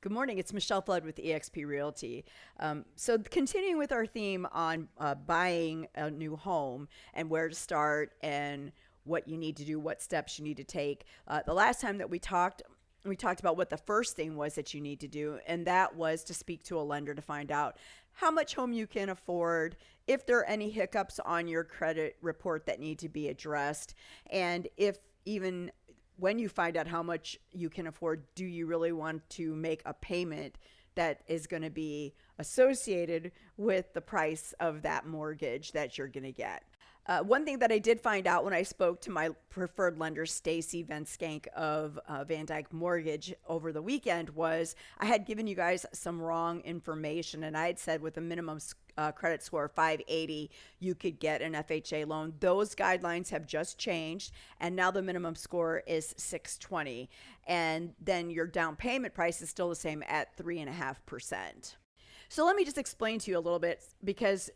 Good morning. It's Michelle Flood with eXp Realty. So, continuing with our theme on buying a new home and where to start and what you need to do, what steps you need to take. The last time that we talked about what the first thing was that you need to do, and that was to speak to a lender to find out how much home you can afford, if there are any hiccups on your credit report that need to be addressed, and if even when you find out how much you can afford, do you really want to make a payment that is going to be associated with the price of that mortgage that you're going to get? One thing that I did find out when I spoke to my preferred lender, Stacy Van Skank of Van Dyke Mortgage, over the weekend was I had given you guys some wrong information, and I had said with a minimum credit score of 580, you could get an FHA loan. Those guidelines have just changed, and now the minimum score is 620, and then your down payment price is still the same at 3.5%. So let me just explain to you a little bit, because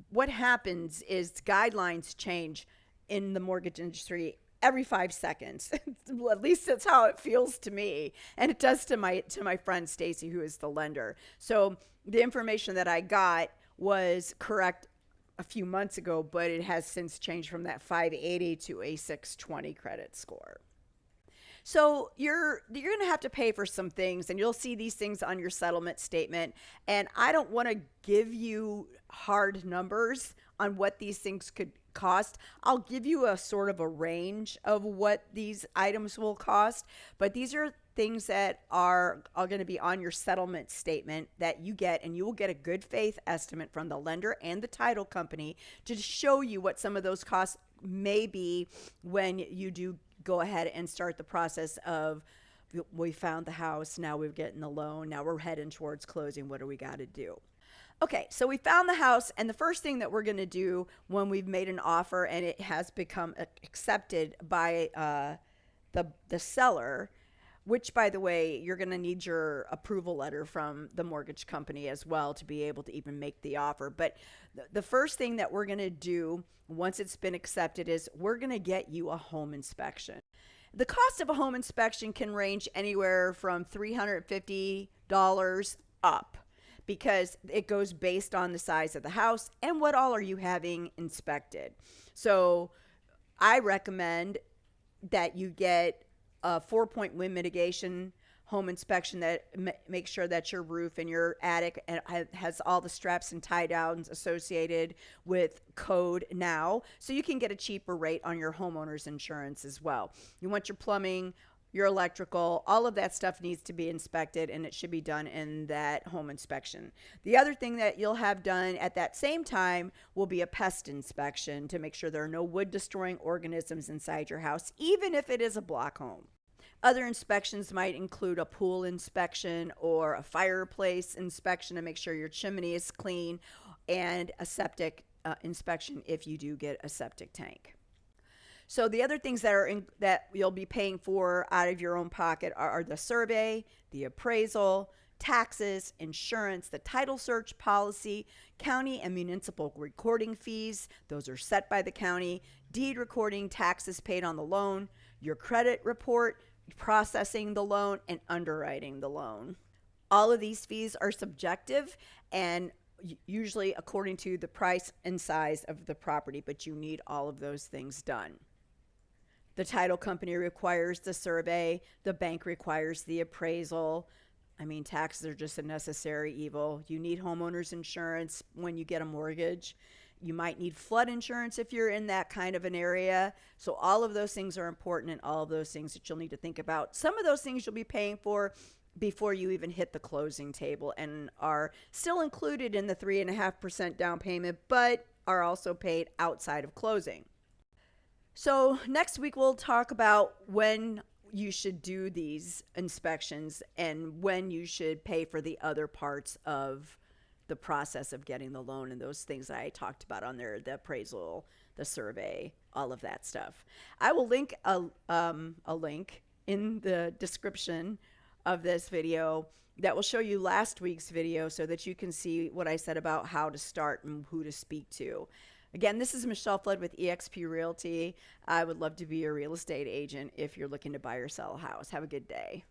what happens is guidelines change in the mortgage industry every 5 seconds. Well, at least that's how it feels to me, and it does to my friend Stacy, who is the lender. So the information that I got was correct a few months ago, but it has since changed from that 580 to a 620 credit score. So you're going to have to pay for some things, and you'll see these things on your settlement statement. And I don't want to give you hard numbers on what these things could cost. I'll give you a sort of a range of what these items will cost, but these are things that are going to be on your settlement statement that you get, and you will get a good faith estimate from the lender and the title company to show you what some of those costs may be when you do go ahead and start the process of, we found the house, now we're getting the loan, now we're heading towards closing, what do we got to do? Okay, so we found the house, and the first thing that we're going to do when we've made an offer and it has become accepted by the seller, which, by the way, you're going to need your approval letter from the mortgage company as well to be able to even make the offer. But the first thing that we're going to do once it's been accepted is we're going to get you a home inspection. The cost of a home inspection can range anywhere from $350 up, because it goes based on the size of the house and what all are you having inspected. So I recommend that you get a 4-point wind mitigation home inspection that makes sure that your roof and your attic has all the straps and tie downs associated with code now, so you can get a cheaper rate on your homeowner's insurance as well. You want your plumbing, your electrical, all of that stuff needs to be inspected, and it should be done in that home inspection. The other thing that you'll have done at that same time will be a pest inspection to make sure there are no wood destroying organisms inside your house, even if it is a block home. Other inspections might include a pool inspection or a fireplace inspection to make sure your chimney is clean, and a septic inspection if you do get a septic tank. So the other things that you'll be paying for out of your own pocket are the survey, the appraisal, taxes, insurance, the title search policy, county and municipal recording fees. Those are set by the county, deed recording, taxes paid on the loan, your credit report, processing the loan, and underwriting the loan. All of these fees are subjective and usually according to the price and size of the property, but you need all of those things done. The title company requires the survey, the bank requires the appraisal. I mean, taxes are just a necessary evil. You need homeowners insurance when you get a mortgage. You might need flood insurance if you're in that kind of an area. So all of those things are important, and all of those things that you'll need to think about. Some of those things you'll be paying for before you even hit the closing table and are still included in the 3.5% down payment, but are also paid outside of closing. So next week we'll talk about when you should do these inspections and when you should pay for the other parts of the process of getting the loan and those things that I talked about on there, the appraisal, the survey, all of that stuff. I will link a link in the description of this video that will show you last week's video so that you can see what I said about how to start and who to speak to. Again, this is Michelle Flood with eXp Realty. I would love to be your real estate agent if you're looking to buy or sell a house. Have a good day.